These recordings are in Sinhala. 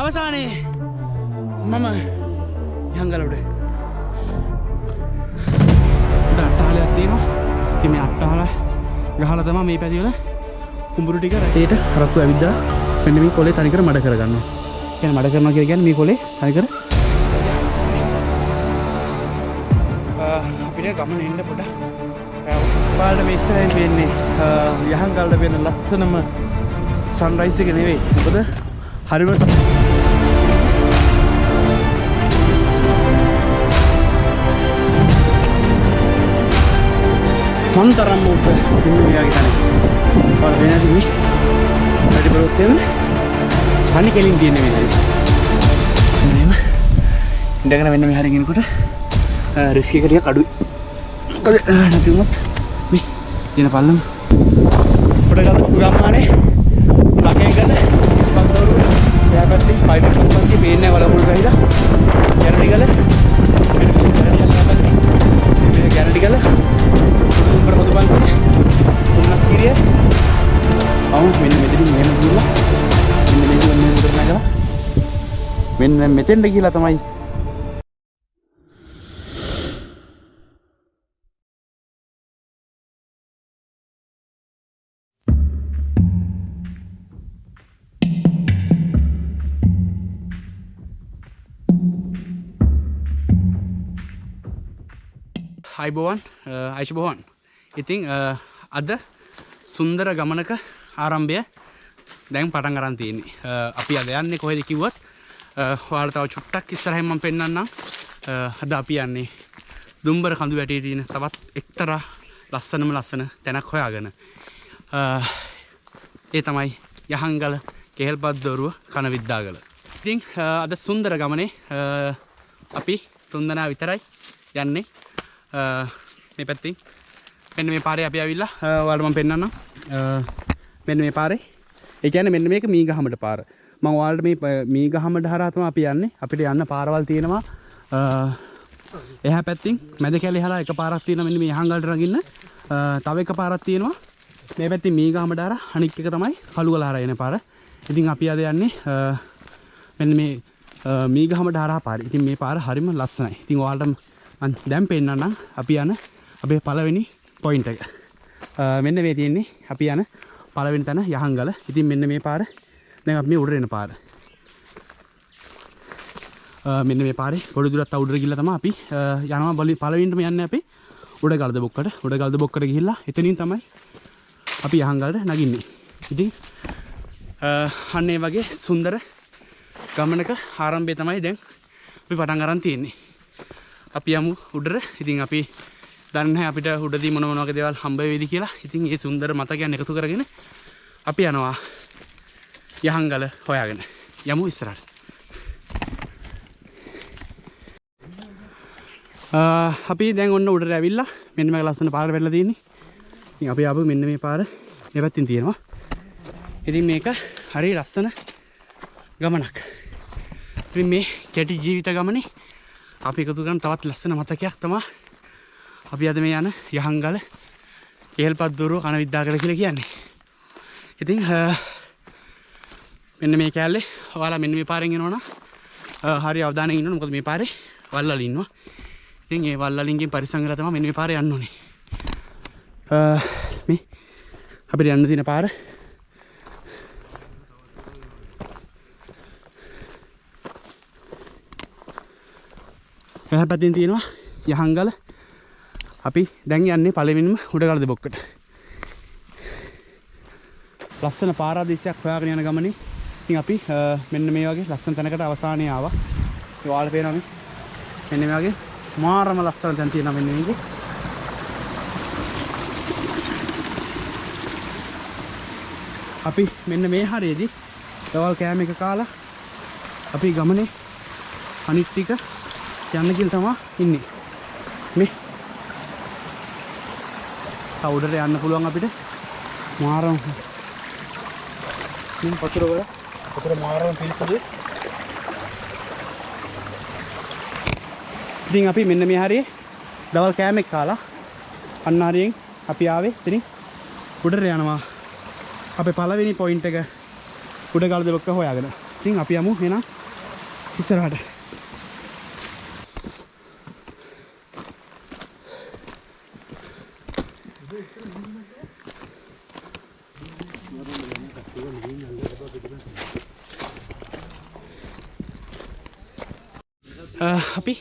අවසානයේ මම යංගල උඩ අට්ටාලයක් තියෙනවා. ඉතින් මේ අට්ටාල ගහලා තමයි මේ පැතිවල කුඹුරු ටික රටේට හරක්කු ඇවිද්දා මෙන්න මේ කොලේ තනිකර මඩ කරගන්නවා. කියන්නේ මඩ කරනවා කියන්නේ මේ කොලේ තනිකර අපිට ගමන එන්න පොඩ ඔයාලට මේ ඉස්සරහින් වෙන්නේ යහංගල්ට වෙන ලස්සනම සන්රයිස් එක නෙවෙයි. මොකද හරිම මන්තරම් මොකද ඉන්නේ මෙයාගේ තනේ. ඔයාලා වෙනදි මේ වැඩි බලවත් වෙන තනි කෙලින් තියෙන මේ තනේ. මෙන්න ඉඳගෙන වෙන්න මේ හරිය ගෙනකොට රිස්ක් එක ටිකක් අඩුයි. මොකද නැති වුණොත් මේ දින පල්ලම පොඩ ගමනේ ලකෙන් ගන්න පන්දවරු එයා පැත්තේ පයිප් පන්ති පේන්නේ වලමුල් ගහලා ගැරඩි ගල මේ ගැරඩි ගල උඹර පොදු පන්ති උන්නස් කිරිය මෙන්න මෙතනින් මෙහෙම ගිහලා මෙන්න උඩට නැගලා මෙන්න මෙතෙන්ද ගිහලා තමයි අයිබෝවන්. ඉතින් අද සුන්දර ගමනක ආරම්භය දැන් පටන් අරන් තියෙන්නේ. අපි අද යන්නේ කොහෙද කිව්වොත් ඔයාලට තව චුට්ටක් ඉස්සරහින් මම පෙන්නන්නම්. අද අපි යන්නේ දුම්බර කඳු වැටියේ තියෙන තවත් එක්තරා ලස්සන තැනක් හොයාගෙන. ඒ තමයි යහංගල කෙහෙල්පත්දොරුව කනවිද්දාගල. ඉතින් අද සුන්දර ගමනේ අපි තුන්දෙනා විතරයි යන්නේ. මේ පැත්තෙන් මෙන්න මේ පාරේ අපි ආවිල්ලා ඔයාලට මම පෙන්නන්නම්. මෙන්න මේ පාරේ. ඒ කියන්නේ මෙන්න මේක මීගහමඩ පාර. මම ඔයාලට මේ මීගහමඩ හරහා තමයි අපි යන්නේ. අපිට යන්න පාරවල් තියෙනවා. එහා පැත්තෙන් මැද කැලේ හරහා එක පාරක් තියෙනවා මෙන්න මේ යහංගලට රගින්න. තව එක පාරක් තියෙනවා. මේ පැත්තේ මීගහමඩ හරහා අනික් එක තමයි කළුගල හරහා එන පාර. ඉතින් අපි අද යන්නේ මෙන්න මේ මීගහමඩ හරහා පාරේ. ඉතින් මේ පාර හරිම ලස්සනයි. ඉතින් ඔයාලට මම දැන් පෙන්නන්නම් අපි යන අපේ පළවෙනි පොයින්ට් එක. මෙන්න මේ තියෙන්නේ අපි යන පළවෙනි තැන යහංගල. ඉතින් මෙන්න මේ පාර දැන් අපි මේ උඩට එන පාර. මෙන්න මේ පාරේ පොඩි දුරක් උඩට ගිහලා තමයි අපි යනවා පළවෙනිටම යන්නේ අපි උඩගල්ද බොක්කට. උඩගල්ද බොක්කට ගිහිල්ලා එතනින් තමයි අපි යහංගලට නගින්නේ. ඉතින් අන්න ඒ වගේ සුන්දර ගමනක ආරම්භය තමයි දැන් අපි පටන් අරන් තියෙන්නේ. අපි යමු උඩට. ඉතින් අපි දන්නේ නැහැ අපිට උඩදී මොන වගේ දේවල් හම්බ වෙයිද කියලා. ඉතින් මේ සුන්දර මතකයන් එකතු කරගෙන අපි යනවා යහංගල හොයාගෙන. යමු ඉස්සරහට. අපි දැන් ඔන්න උඩට ඇවිල්ලා මෙන්න මේ ලස්සන පාරට වෙලා තියෙන්නේ. ඉතින් අපි ආපු මෙන්න මේ පාර මේ පැත්තෙන් තියෙනවා. ඉතින් මේක හරි ලස්සන ගමනක්. ඉතින් මේ කෙටි ජීවිත ගමනේ අපි එකතු කරන තවත් ලස්සන මතකයක් තමයි අපි අද මේ යන යහංගල කෙහෙල්පත්දොරුව කනවිද්දාගල කියලා කියන්නේ. ඉතින් මෙන්න මේ කැලේ ඔයාලා මෙන්න මේ පාරෙන් එනවනම් හරි අවධානයෙන් ඉන්න ඕනේ. මොකද මේ පාරේ වල්ලලි ඉන්නවා. ඉතින් ඒ වල්ලලින්ගෙන් පරිස්සම් වෙලා තමයි මෙන්න මේ පාරේ යන්න ඕනේ. මේ අපිට යන්න තියෙන පාර එහා පැත්තෙන් තියෙනවා යහංගල. අපි දැන් යන්නේ පළවෙනිම උඩගල්ද බොක්කට. ලස්සන පාරාදීසයක් හොයාගෙන යන ගමනේ ඉතින් අපි මෙන්න මේ වගේ ලස්සන තැනකට අවසානයේ ආවා. ඒ ඔයාලට පේනවා මෙන්න මේ වගේ මාරම ලස්සන තැන තියෙනවා මෙන්න මේකේ. අපි මෙන්න මේ හරියේදී දවල් කෑම එක කාලා අපි ගමනේ අනිත් ටික යන්න කියලා තමයි ඉන්නේ. මේ උඩට යන්න පුළුවන් අපිට. මාරම මේ පතුර මාරම පිළිසුදුයි. ඉතින් අපි මෙන්න මේ හරියේ දවල් කෑමක් කාලා අන්න හරියෙන් අපි ආවේ ඉතින් උඩට යනවා. අපේ පළවෙනි පොයින්ට් එක උඩගල්ද බොක්ක හොයාගෙන. ඉතින් අපි යමු එහෙනම් ඉස්සරහට. අපි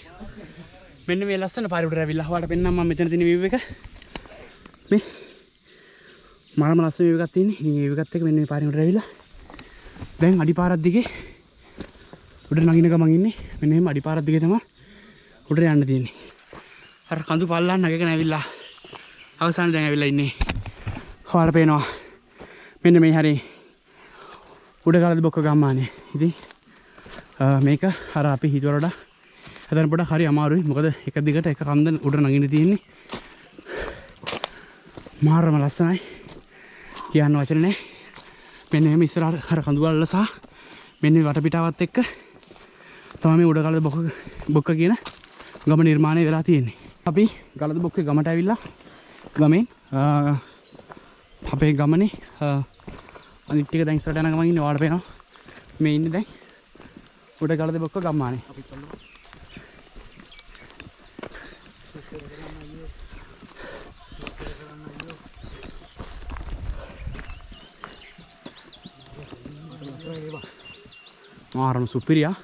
මෙන්න මේ ලස්සන පාරේ උඩට ඇවිල්ලා හොයාට පෙන්නම් මම මෙතන තියෙන view එක. මේ මාරම ලස්සන view එකක් තියෙන්නේ. ඉතින් මේ view එකත් එක්ක මෙන්න මේ පාරේ උඩට ඇවිල්ලා දැන් අඩිපාරක් දිගේ උඩ නගින ගමන් ඉන්නේ. මෙන්න එහෙම අඩිපාරක් දිගේ තමයි උඩට යන්න තියෙන්නේ. අර කඳු පල්ලන් නැගගෙන ඇවිල්ලා අවසානයේ දැන් ඇවිල්ලා ඉන්නේ. හොයාට පේනවා මෙන්න මේ හැරේ උඩ ගලද බොක්ක ගම්මානේ. ඉතින් මේක අර අපි හිතුවට වඩා හදන්න පොඩ හරි අමාරුයි. මොකද එක දිගට එක කන්ද උඩ නගින්න තියෙන්නේ. මාරම ලස්සනයි. කියන්න වචන නැහැ. මෙන්න එහෙම ඉස්සරහට අර කඳු වල සහ මෙන්න මේ වටපිටාවත් එක්ක තමයි මේ උඩ ගලද බොක්ක කියන ගම නිර්මාණය වෙලා තියෙන්නේ. අපි ගලද බොක්කේ ගමට ඇවිල්ලා ගමෙන් අපේ ගමනේ අනිත් ටික දැන් ඉස්සරහට යන ගමන් ඉන්නේ. ඔයාලට පේනවා මේ ඉන්නේ දැන් උඩ ගලද බොක්ක ගම්මානේ. අපි චලමු. මාරම සුපිරියා.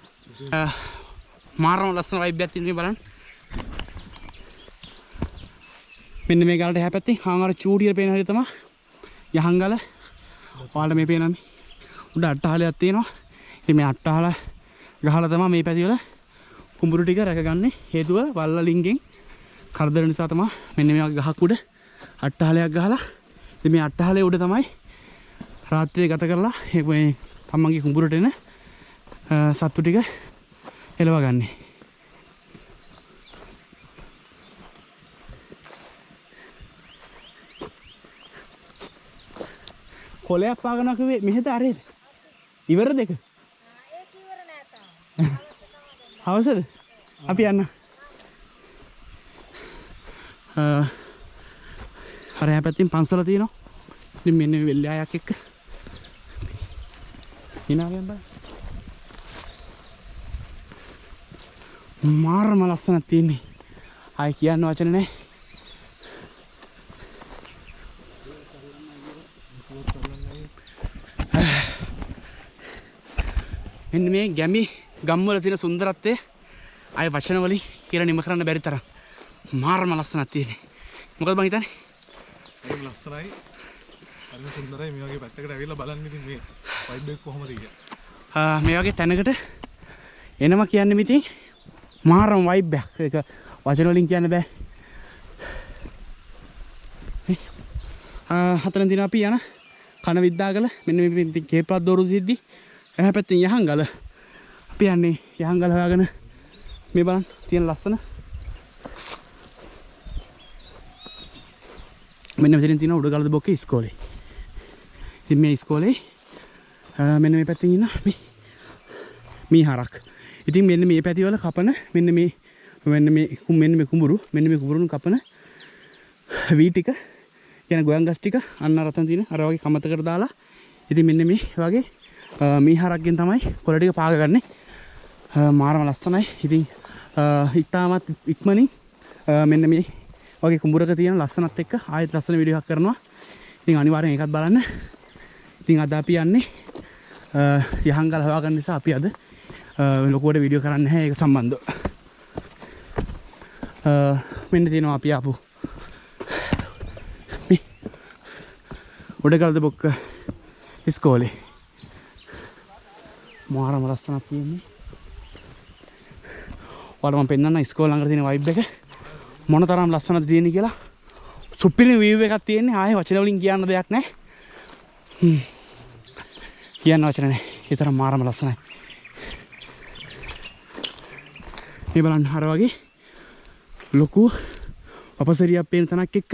මාරම ලස්සන වයිබ් එකක් තියෙනවා බලන්න. මෙන්න මේ ගලට එහා පැත්තේ ආන්ගාර චූටියට පේන හැටි තමයි යහංගල. ඔයාලට මේ පේනවා මේ උඩ අට්ටහලයක් තියෙනවා. ඉතින් මේ අට්ටහල ගහලා තමයි මේ පැති වල කුඹුරු ටික රැකගන්නේ. හේතුව වල්වලින්ගෙන් කරදර නිසා තමයි මෙන්න මේ වගේ ගහක් උඩ අට්ටහලයක් ගහලා ඉතින් මේ අට්ටහලේ උඩ තමයි රාත්‍රියේ ගත කරලා මේ තමන්ගේ කුඹුරට එන සත්තු ටික එලව ගන්නේ. කොලයක් පාගනවා කිව්වේ මෙහෙට අරේද? ඉවර දෙක. ඒක ඉවර නෑ තාම. හවසද? අපි යන්න. හරි හැපැත්තින් පන්සල තියෙනවා. ඉතින් මෙන්න මේ වෙල්ලායක් එක්ක හිනාවෙන් බෑ. මාරම ලස්සනක් තියෙන්නේ. ආයි කියන්න වචන නැහැ. මෙන්න මේ ගැමි ගම්වල තියෙන සුන්දරත්වය ආයි වචන වලින් කියලා නිම කරන්න බැරි තරම් මාරම ලස්සනක් තියෙන්නේ. මොකද බං හිතන්නේ? හරිම ලස්සනයි. හරිම සුන්දරයි. මේ වගේ පැත්තකට ඇවිල්ලා බලන්න ඉතින් මේ වයිබ් එක කොහොමද කියලා. මේ වගේ තැනකට එනවා කියන්නේ ඉතින් මාරම වයිබ් එකක්. ඒක වචන වලින් කියන්න බෑ. හතරෙන් දින අපි යන කන විද්දාගල මෙන්න මේ කේප්‍රාත් දෝරු සිද්දි එහා පැත්තෙන් යහංගල අපි යන්නේ යහංගල හොයාගෙන මේ බලන්න තියෙන ලස්සන මෙන්න මෙතනින් තියෙන උඩ ගලද බොක්කේ ඉස්කෝලේ. ඉතින් මේ ඉස්කෝලේ මෙන්න මේ පැත්තෙන් ඉන්න මේ හරක්. ඉතින් මෙන්න මේ පැති වල කපන මෙන්න මේ කුඹුරු මෙන්න මේ කුඹුරුන් කපන වී ටික කියන ගොයන් ගස් ටික අන්න අරතන තියෙන අර වගේ කමතකට දාලා ඉතින් මෙන්න මේ වගේ මේ හරක්ගෙන් තමයි කොළ ටික පාගගන්නේ. මාරම ලස්සනයි. ඉතින් ඉතාමත් ඉක්මනින් මෙන්න මේ වගේ කුඹුරක තියෙන ලස්සනත් එක්ක ආයෙත් ලස්සන වීඩියෝ එකක් කරනවා. ඉතින් අනිවාර්යෙන් ඒකත් බලන්න. ඉතින් අද අපි යන්නේ යහංගල හොයාගන්න නිසා අපි අද ලොකුවට වීඩියෝ කරන්නේ නැහැ ඒක සම්බන්ධව. මෙන්න තියෙනවා අපි ආපු මේ උඩගලද බොක්ක ඉස්කෝලේ. මාරම ලස්සනක් තියෙන්නේ. ඔයාලට මම පෙන්නන්න ඉස්කෝල ළඟට තියෙන වයිබ් එක මොන තරම් ලස්සනද තියෙන්නේ කියලා. සුපිරි වීව් එකක් තියෙන්නේ. ආයේ වචන වලින් කියන්න දෙයක් නැහැ. කියන්න වචන නැහැ. ඒ තරම් මාරම ලස්සනයි. මේ බලන්න අර වගේ ලොකු අපසරියක් පේන තැනක් එක්ක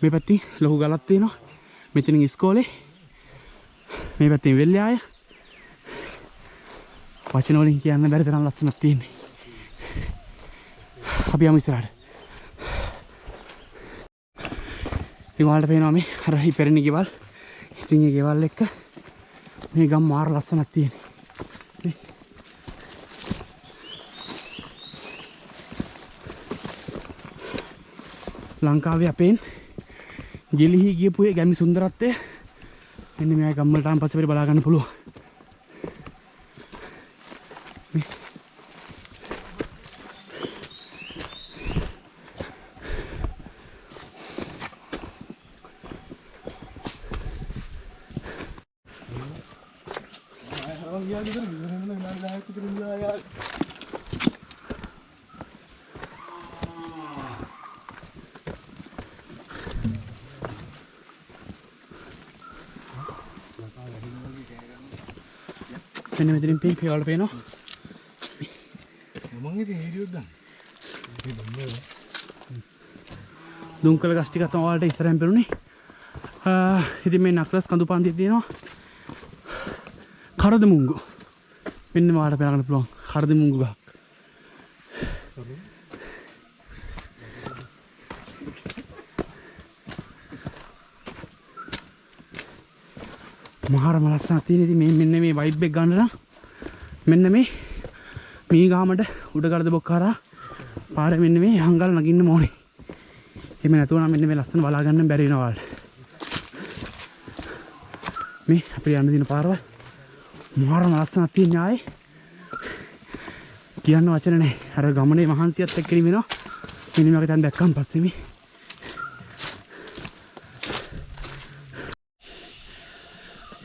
මේ පැත්තේ ලොකු ගලක් තියෙනවා. මෙතනින් ඉස්කෝලේ මේ පැත්තේ වෙල්යාය. වචන වලින් කියන්න බැරි තරම් ලස්සනක් තියෙන්නේ. අපි යමු ඉස්සරහට. ඉතින් ඔයාලට පේනවා මේ අර ඉපැරණි ගෙවල්. ඉතින් මේ ගෙවල් එක්ක මේ ගම් මාර ලස්සනක් තියෙන්නේ. ලංකාවේ අපෙන් ගිලිහි ගියපු ඒ ගැමි සුන්දරත්වය මෙන්න මේ ගම්වලට ආන් පස්සේ අපිට බලා ගන්න පුළුවන්. මෙන්න මෙතනින් පේනවා මම ඉතින් වීඩියෝ ගන්න. දුම්කල ගස් ටිකක් තමයි ඔයාලට ඉස්සරහින් පෙරුනේ. ඉතින් මේ නක්ලස් කඳු පන්තිය තියෙනවා. කරදමුංගු. මෙන්න ඔයාලට බලන්න පුළුවන් කරදමුංගු ගහක්. මහරම ලස්සනක් තියෙන. ඉතින් මේ මෙන්න මේ වයිබ් එක ගන්න නම් මෙන්න මේ මීගාමඩ උඩගඩද බොක්කාරා පාරේ මෙන්න මේ හංගල් නගින්න ඕනේ. එහෙම නැතුව නම් මෙන්න මේ ලස්සන බලා ගන්න බැරි වෙනවා ඔයාලට. මේ අපිට යන්න දින පාරවල් මහරම ලස්සනක් තියෙන ආයේ කියන්න වචන නැහැ. අර ගමනේ මහන්සියත් එක්ක වෙනවා. මෙන්න මේක දැන් දැක්කන් පස්සේ මේ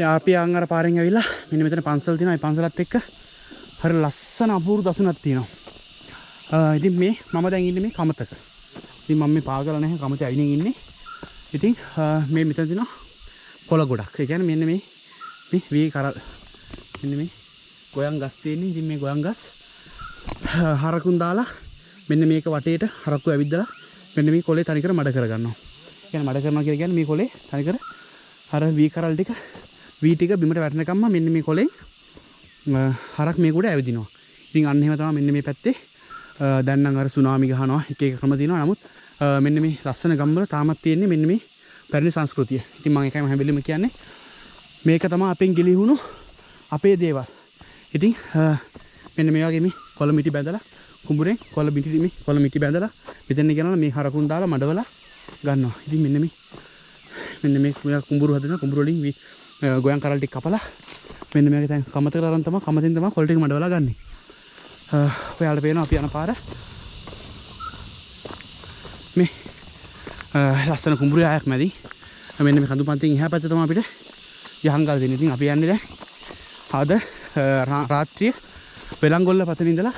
අපි අර පාරෙන් ඇවිල්ලා මෙන්න මෙතන පන්සල් තියෙනවා. ඒ පන්සලත් එක්ක හරි ලස්සන අපූර්ව දසුනක් තියෙනවා. ඉතින් මේ මම දැන් ඉන්නේ මේ කමතක. ඉතින් මම මේ පාගල නැහැ කමතේ අයිනෙන් ඉන්නේ. ඉතින් මේ මෙතන තියෙනවා කොළ ගොඩක්. ඒ කියන්නේ මෙන්න මේ වී කරල් මෙන්න මේ ගොයන් ගස් තියෙන්නේ. ඉතින් මේ ගොයන් ගස් හරකුන් දාලා මෙන්න මේක වටේට හරක්කු ඇවිද්දලා මෙන්න මේ කොලේ තනිකර මඩ කර ගන්නවා. කියන්නේ මඩ කරනවා කියලා කියන්නේ මේ කොලේ තනිකර අර වී කරල් ටික වී ටික බිමට වැටෙනකම්ම මෙන්න මේ කොලේ හරක් මේ කුඩ ඇවිදිනවා. ඉතින් අන්න එහෙම තමයි මෙන්න මේ පැත්තේ දැන් නම් අර සුනාමි ගහනවා එක එක ක්‍රම තියෙනවා. නමුත් මෙන්න මේ ලස්සන ගම්වල තාමත් තියෙන්නේ මෙන්න මේ පැරණි සංස්කෘතිය. ඉතින් මම එකයි හැම වෙලෙම කියන්නේ මේක තමයි අපෙන් ගිලිහුණු අපේ දේවල්. ඉතින් මෙන්න මේ වගේ මේ කොළ මිටි බැඳලා කුඹුරෙන් කොළ මිටි බැඳලා මෙතන ගෙනලා මේ හරකුන් දාලා මඩවලා ගන්නවා. ඉතින් මෙන්න මේ කුඹුරු හදන කුඹුරු වලින් ගොයන් කරල් ටික කපලා මෙන්න මේක දැන් කමතකට අරන් තමයි කමතෙන් තමයි කොළ ටික මඩවලා ගන්නෙ. ඔයාලට පේනවා අපි යන පාර මේ ලස්සන කුඹුරේ ආයක් මැදි මෙන්න මේ කඳු පන්තියෙන් එහා පැත්තේ තමයි අපිට යහංගල් දෙන්නේ. ඉතින් අපි යන්නේ දැන් අද රාත්‍රිය වෙලංගොල්ල පතන ඉඳලා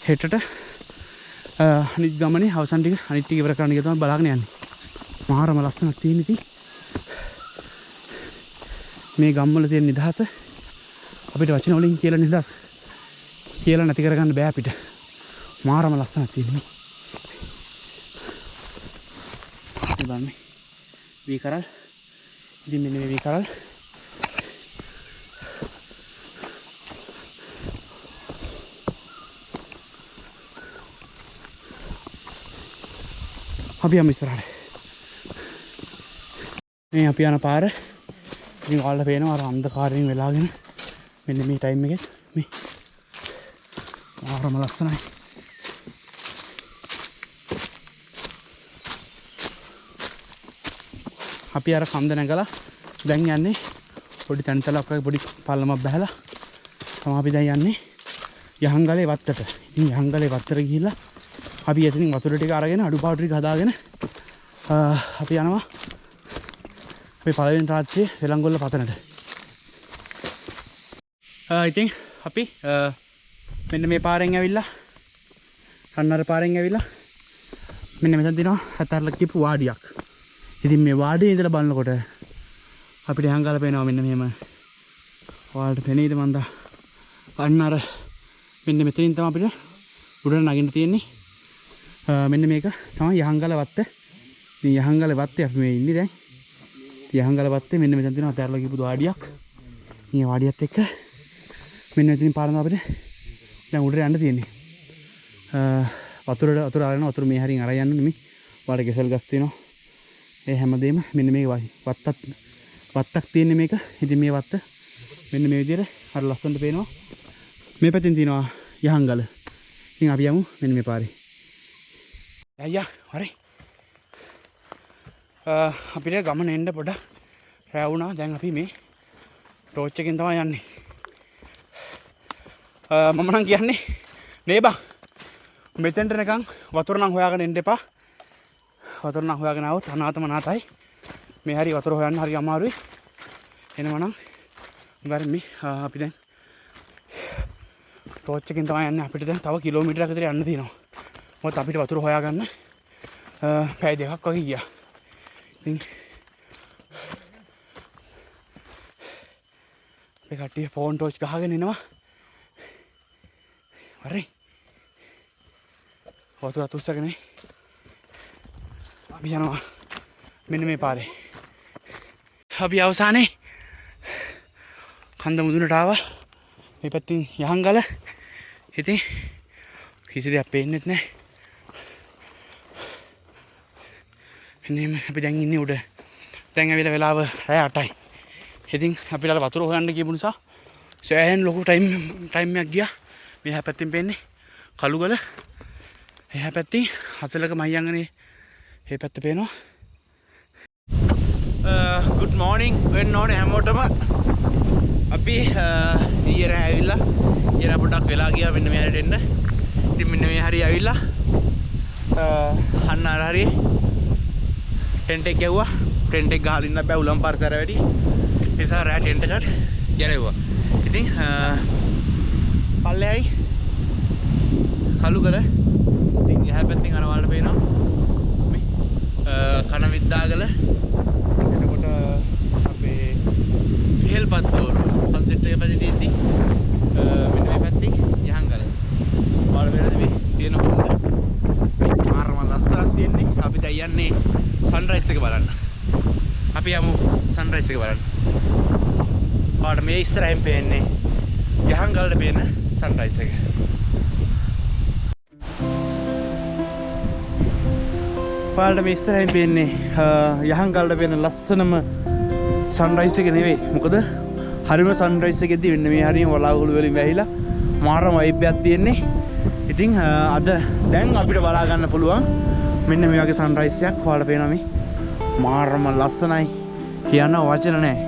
හෙටට අනිත් ගමනේ අවසන් ටික අනිත් ටික ඉවර කරන්න කියලා තමයි බලාගෙන යන්නේ. මහරම ලස්සනක් තියෙන ඉතින් මේ ගම්වල තියෙන නිදහස අපිට වචන වලින් කියලා නිදහස කියලා නැති කරගන්න බෑ අපිට. මහරම ලස්සනක් තියෙනවා. මේ බලන්න වී කරල්. ඉතින් මෙන්න මේ වී කරල් අපි යමු ඉස්සරහට. මේ අපි යන පාර ඉතින් ඔයාලට පේනවා අර අන්ධකාරයෙන් වෙලාගෙන මෙන්න මේ ටයිම් එකෙත් මේ ආරම ලස්සනයි. අපි අර කන්ද නැගලා දැන් යන්නේ පොඩි තැන්තලක් වගේ පොඩි පල්ලමක් බහැලා තමයි අපි දැන් යන්නේ යහංගලේ වත්තට. ඉතින් යහංගලේ වත්තට ගිහිල්ලා අපි එතනින් වතුර ටික අරගෙන අඩුපාඩු ටික හදාගෙන අපි යනවා අපි පළවෙනි රාත්‍රියේ වෙලංගොල්ල පතනට. ඉතින් අපි මෙන්න මේ පාරෙන් ඇවිල්ලා අන්නර පාරෙන් ඇවිල්ලා මෙන්න මෙතන තියෙනවා හතරලක් කියපු වාඩියක්. ඉතින් මේ වාඩියේ ඉඳලා බලනකොට අපිට යහංගල පේනවා මෙන්න මෙහෙම. ඔයාලට පෙනීද මන්ද? අන්නර මෙන්න මෙතනින් තමයි අපිට උඩට නගින්න තියෙන්නේ. මෙන්න මේක තමයි යහංගල වත්ත. ඉතින් යහංගල වත්තේ අපි මේ ඉන්නේ දැන්. යහංගල වත්තේ මෙන්න මෙතන තියෙනවා අතහැරලා ගිහපු වාඩියක්. මේ වාඩියත් එක්ක මෙන්න මෙතනින් පාරම අපිට දැන් උඩට යන්න තියෙන්නේ. වතුර ආරගෙන වතුර මේ හරින් අරන් යන්න නෙමෙයි. වාඩි කෙසල් ගස් තියෙනවා. ඒ හැමදේම මෙන්න මේ වත්තක් තියෙන්නේ මේක. ඉතින් මේ වත්ත මෙන්න මේ විදිහට හර ලස්සනට පේනවා. මේ පැත්තෙන් තියෙනවා යහංගල. ඉතින් අපි යමු මෙන්න මේ පාරේ. අයියා හරි අපිට ගමන එන්න පොඩ්ඩක් රැ වුණා. දැන් අපි මේ ටෝච් එකෙන් තමයි යන්නේ. මම නම් කියන්නේ නේ බං මෙතෙන්ට නිකන් වතුර නම් හොයාගෙන එන්න එපා. වතුර නම් හොයාගෙන આવොත් අනාතම නාතයි. මේ හරි වතුර හොයන්න හරි අමාරුයි. එනවා නම් ඉතින් මේ අපි දැන් ටෝච් එකෙන් තමයි යන්නේ. අපිට දැන් තව කිලෝමීටරයක් විතර යන්න තියෙනවා. මොකද අපිට වතුර හොයාගන්න පැය දෙකක් වගේ ගියා. ඉතින් අපේ කට්ටිය ෆෝන් ටෝච් ගහගෙන එනවා. හරි. වතුර අතුස්සගෙන අපි යනවා මෙන්න මේ පාරේ. අපි අවසානයේ කන්ද මුදුනට ආවා. මේ පැත්තෙන් යහංගල. ඉතින් කිසි දෙයක් පේන්නෙත් නැහැ. එන්නේ අපි දැන් ඉන්නේ උඩ. දැන් ඇවිල්ලා වෙලාව රෑ 8යි. ඉතින් අපි ළඟ වතුර හොයන්න ගියපු නිසා සෑහෙන ලොකු ටයිම් එකක් ගියා. මෙහා පැත්තෙන් පේන්නේ කළුගල. එහා පැත්තේ හසලක මහියංගනේ මේ පැත්ත පේනවා. good morning වෙන්න ඕනේ හැමෝටම. අපි ඊයේ රෑ ඇවිල්ලා ඊයේ පොඩ්ඩක් වෙලා ගියා මෙන්න මේ හැරෙට එන්න. ඉතින් මෙන්න මේ හරිය ඇවිල්ලා අන්න අර හරිය ටෙන්ට් එක ගැව්වා. ටෙන්ට් එක ගහලා ඉන්න බෑ උලම් පාර සැර වැඩි. ඒ නිසා රෑ ටෙන්ට් එකට ගැරෙව්වා. ඉතින් පල්ලෙයි කළුගල. ඉතින් එහා පැත්තෙන් අර වලට පේනවා මේ කන විද්දාගල. එතකොට අපේ ඉහෙල්පත් දෝර කන්සෙප්ට් එක පැත්තේදී මෙන්න මේ පැත්තේ යහංගල. වල වෙනද මේ තියෙන හොඳ මාරම ලස්සනක් තියෙන්නේ. අපි දැන් යන්නේ සන්රයිස් එක බලන්න. අපි යමු සන්රයිස් එක බලන්න. පාඩ මේ ඉස්සරහින් පේන්නේ යහංගලට පේන සන්රයිස් එක. පාඩ මේ ඉස්සරහින් පේන්නේ යහංගලට පේන ලස්සනම සන්රයිස් එක නෙවෙයි. මොකද හරිම සන්රයිස් එකෙදී වෙන්නේ මේ හරියම වලාකුළු වලින් වැහිලා මාරම වයිබ් එකක් තියෙන්නේ. ඉතින් අද දැන් අපිට බලා ගන්න පුළුවන් මෙන්න මේ වගේ සන්රයිස් එකක්. ඔයාලට පේනවා මේ මාරම ලස්සනයි කියන වචන නැහැ.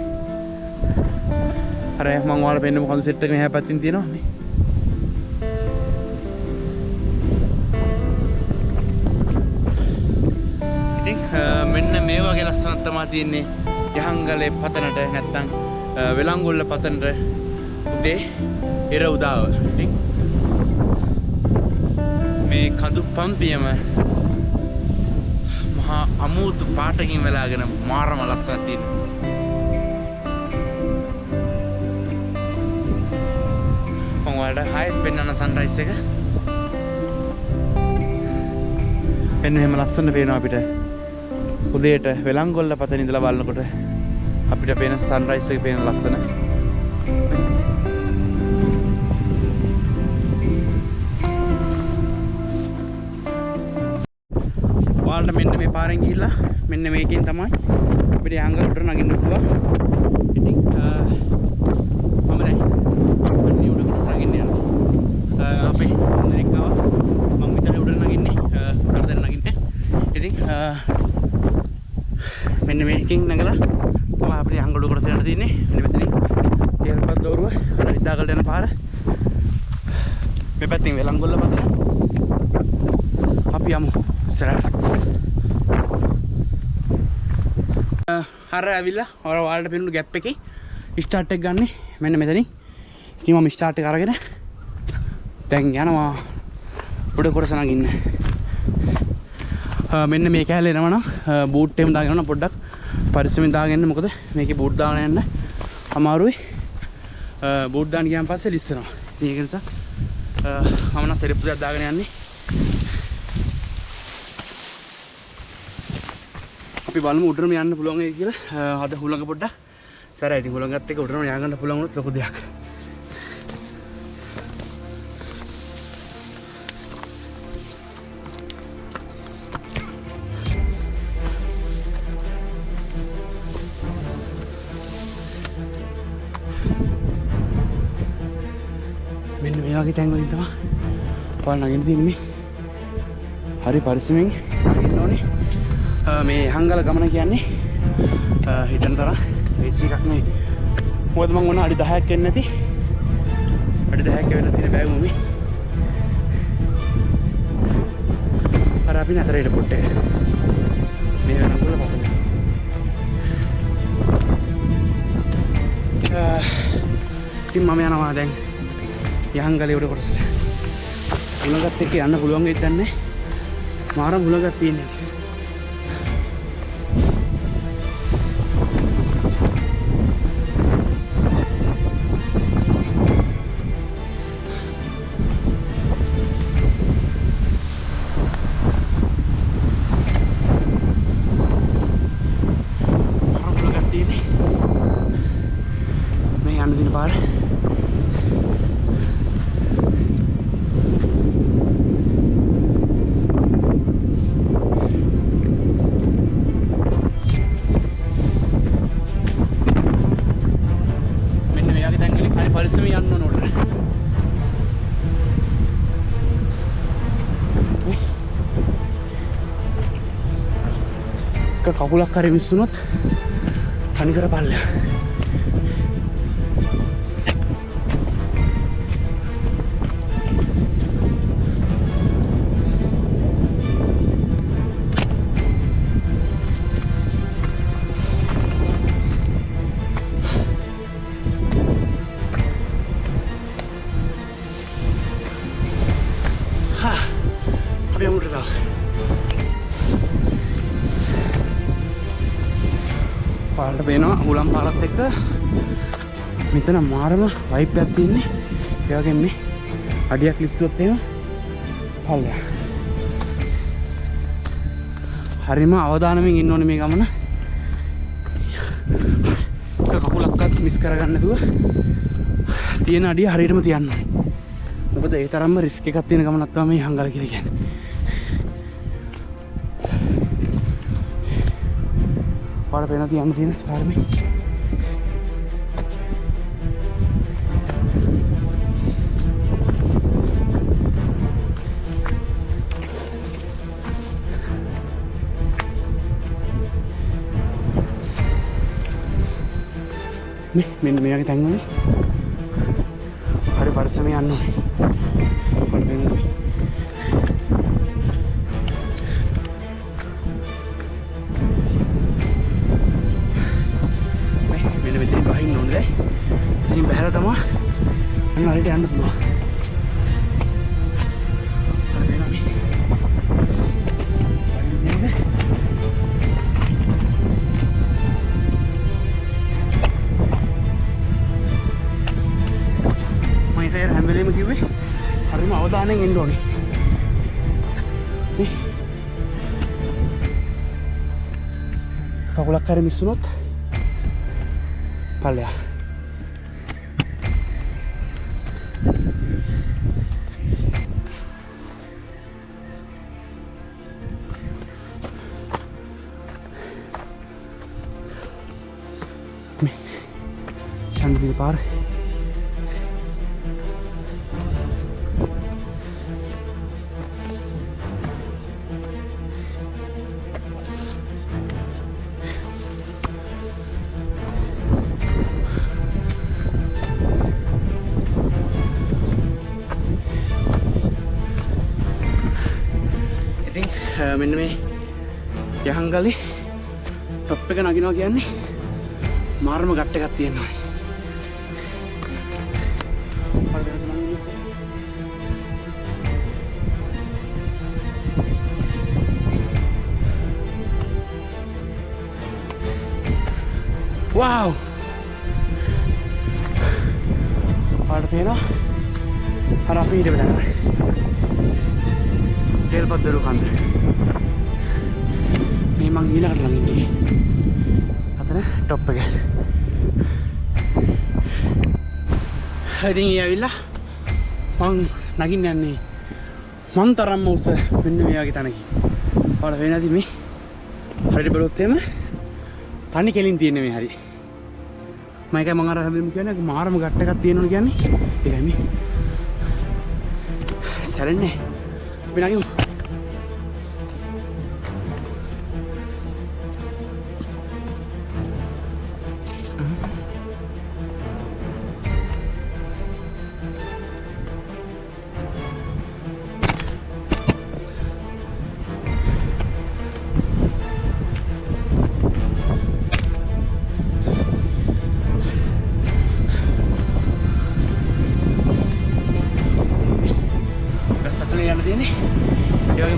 අර මම ඔයාලට පෙන්නමු කන්සෙප්ට් එක මෙහා පැත්තෙන් තියෙනවා මේ. ඉතින් මෙන්න මේ වගේ ලස්සනක් තමයි තියෙන්නේ යහංගලේ පතනට නැත්තම් වෙලංගොල්ල පතනට උදේ ඉර උදාව. ඉතින් මේ කඳු පම්පියම මහා අමුතු පාටකින් වෙලාගෙන මාරම ලස්සනක් තියෙනවා. මම ඔයාලට හයිත් පෙන්නන සන්රයිස් එක. මෙන්න මෙහෙම ලස්සන පේනවා අපිට. උදේට වෙලංගොල්ල පතන ඉඳලා බලනකොට අපිට පේන සන්රයිස් එක පේන ලස්සන. ඔයාලට මෙන්න මේ පාරෙන් ගිහිල්ලා මෙන්න මේකෙන් තමයි අපිට යංගල උඩට නගින්න පුළුවන්. ඉතින් මම දැන් අන්නේ උඩට නගින්න යනවා. අපි දෙනෙක් ආවා. මම විතරේ උඩට නගින්නේ. කරදෙන් නගින්නේ. ඉතින් මෙන්න මේකෙන් නැගලා තමයි අපිට යංගල උඩට යන්න තියෙන්නේ. මෙන්න මෙතනින් තේල්පත් දෝරුව කන විද්දාගලට යන පාර. මේ පැත්තෙන් වෙලංගොල්ල පතන. අපි යමු ඉස්සරහට. හර ඇවිල්ලා ඔයාලට පෙනුණු ગેප් එකේ ස්ටාර්ට් එක ගන්න මෙන්න මෙතනින්. ඉතින් මම ස්ටාර්ට් එක අරගෙන දැන් යනවා උඩ කොටස නගින්න. මෙන්න මේ කැලේ එනවා නම් බූට් එකම දාගෙන යනවා. පොඩ්ඩක් පරිස්සමෙන් දාගෙන යන්න. මොකද මේකේ බූට් දාගෙන යන්න අමාරුයි. බූට් දාන්න ගියාන් පස්සේ ලිස්සනවා. ඉතින් ඒක නිසා මම නම් සෙරප්පු දෙයක් දාගෙන යන්නේ. අපි බලමු උඩරම යන්න පුළුවන් වෙයි කියලා. අද හුලඟ පොඩ්ඩක් සැරයි. ඉතින් හුලඟත් එක්ක උඩරම යන්න පුළුවන් වුණොත් ලොකු දෙයක්. මෙන්න මේ වගේ තැන් වලින් තමයි පාර නගින්න තියෙන්නේ. හරි පරිස්සමෙන් නගින්න ඕනේ. මේ හංගල ගමන කියන්නේ හිතන තරම් ලේසි එකක් නෙවෙයි. මොකද මම ඕන අඩි 10ක් එන්නේ නැති. අඩි 10ක් වෙන්න තියෙන බෑග් මොමි. අර අපි නතරේට පොට්ටේ. මේ වෙනකොට පොකම. ඉතින් මම යනවා දැන් යහංගලේ උඩ කොටසට. මුලගත් එක්ක යන්න පුළුවන් වෙයිද දන්නේ. මාර මුලගත් තියෙන්නේ. කකුලක් හරි මිස්සුනොත් තනිකර පල්ලෙහා. අපි යමුට තාම. පාලට පේනවා හුලම් පාලත් එක්ක මෙතන මාරම වයිප් එකක් තියෙන්නේ. ඒ වගේම මේ අඩියක් ලිස්සුවොත් එහෙම පල්ලෙහා. හරිම අවදානමින් ඉන්න ඕනේ මේ ගමන. එක කකුලක්වත් මිස් කරගන්න නැතුව තියෙන අඩිය හරියටම තියන්න ඕනේ. මොකද ඒ තරම්ම රිස්ක් එකක් තියෙන ගමනක් තමයි මේ හංගල කියලා කියන්නේ. පාර පේන තියන්න තියෙන පාරමේ. මෙන්න මේ වගේ තැන් වල හරි පරිස්සමෙන් යන්න ඕනේ. පාර පේනද? මෙතනින් බහින්න ඕනේ. ඉතින් බහැලා තමයි අන්න හරියට යන්න පුළුවන්. අර වෙනවා මේ. මම ඒක හැම වෙලේම කිව්වේ හරිම අවධානයෙන් ඉන්න ඕනේ. මේ කකුලක් හරි මිස්සුනොත් පල්ලෙහා. මේ යන්න දින පාර. මෙන්න මේ යහංගලේ টොප් එක නගිනවා කියන්නේ මාරම ගැට් එකක් තියෙනවා. වව්! පාට පේනවා. අර අපි ඊට බදනවා. තෙල්පත්දරු කන්ද. මේ මං ඊළඟට ළඟ ඉන්නේ. අතන টොප් එක. ඉතින් ඒ ඇවිල්ලා මං නගින්න යන්නේ මං තරම්ම උස මෙන්න මේ වගේ තැනකින්. ඔයාලා වෙනදී මේ හරියට බලුවොත් එහෙම තනි කෙලින් තියෙන මේ හරිය. මම ඒකයි මං අර හැමෝම කියන්නේ මාරම ගැට් එකක් තියෙනවා කියන්නේ. ඒකයි මේ. සැරෙන්නේ. අපි නගිමු.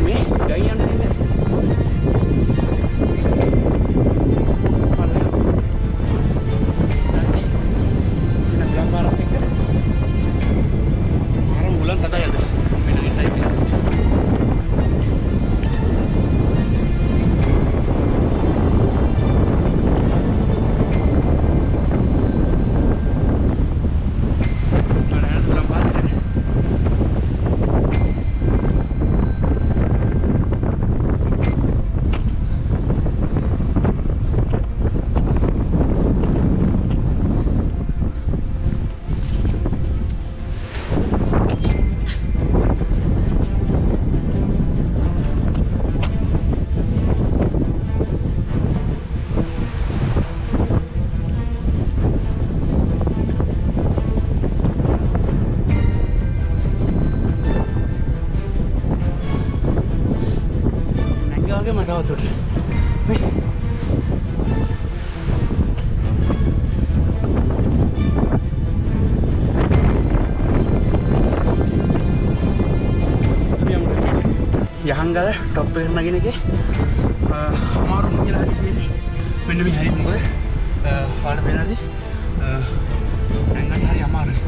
මේ ගයි යන්න දෙන්නේ. මටවතුට යහංගල ටොප් එකට නගින එකේ අමාරුම කියලා හරි තියෙන්නේ මෙන්න මේ හරි මොකද පාඩ පේනවාද නැංගන්න හරි අමාරුයි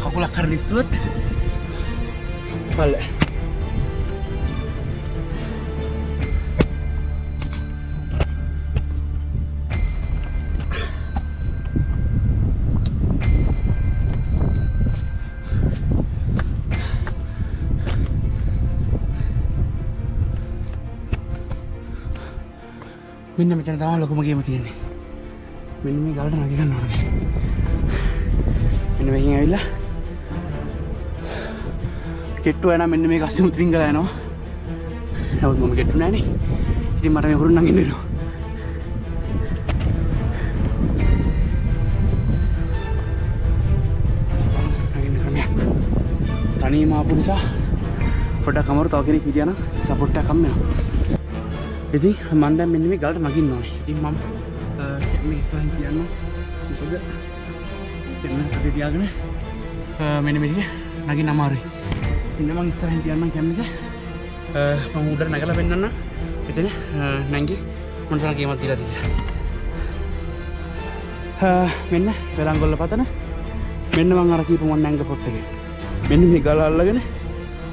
කකුලක් හරි නිස්සුවත් පල්ල මෙන්න මෙතන තමයි ලොකුම ගේම තියෙන්නේ. මෙන්න මේ ගලට නගි ගන්න ඕනේ. මෙන්න මේකෙන් ඇවිල්ලා කෙට්ටු එනවා මෙන්න මේක අස්සේ උතරින් ගලා යනවා. නමුත් මම කෙට්ටු නෑනේ. ඉතින් මට මේ හුරුන් නගින්න වෙනවා. නගින්න ක්‍රමයක්. තනියම ආපු නිසා පොඩක් අමාරු තව කෙනෙක් හිටියා නම් සපෝට් එකක් හම් වෙනවා. ඉතින් මම දැන් මෙන්න මේ ගලට නගින්න ඕනේ. ඉතින් මම මේ ඉස්සරහින් තියන්න මොකද මෙන්න කඩේ තියාගෙන මෙන්න මේක නගින්න අමාරුයි. ඉතින් මම ඉස්සරහින් තියන්නම් කැමෙක මම උඩට නැගලා පෙන්නන්න. එතන නැංගි මොනතරම් ගේමක් දීලා තියෙනවා. මෙන්න වෙලංගොල්ල පතන මෙන්න මම අර කීපු මම නැංග පොට් එකේ. මෙන්න මේ ගල අල්ලගෙන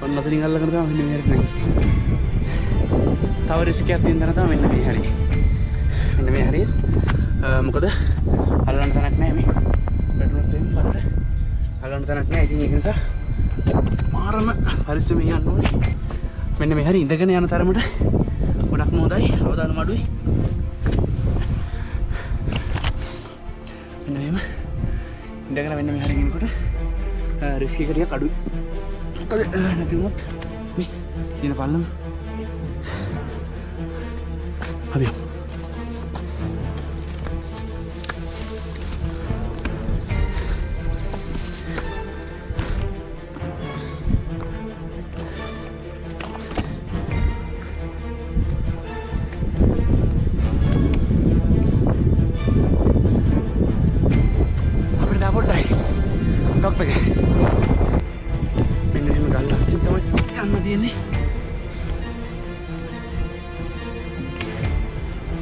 ඔන්න අතරින් අල්ලගෙන තමයි මෙන්න මේ හැරෙන්නේ. තව රිස්ක් එකක් තියෙන තැන තමයි මෙන්න මේ හැරි. මෙන්න මේ හැරි. මොකද අල්ලන්න තැනක් නැහැ මේ. වැටුනොත් එන්නේ පරට. අල්ලන්න තැනක් නැහැ. ඉතින් ඒක නිසා මාරම පරිස්සමෙන් යන්න ඕනේ. මෙන්න මේ හැරි ඉඳගෙන යන තරමට ගොඩක්ම හොඳයි. අවදානම අඩුයි. මෙන්න මෙහෙම ඉඳගෙන මෙන්න මේ හැරි ගිනකොට රිස්ක් එක ටිකක් අඩුයි. මොකද නැති වුණොත් මේ දින පල්ලම අපි අපිට දා පොඩ්ඩයි ටොප් එක මෙන්න එහෙම ගල් අස්සින් තමයි යන්න තියෙන්නේ.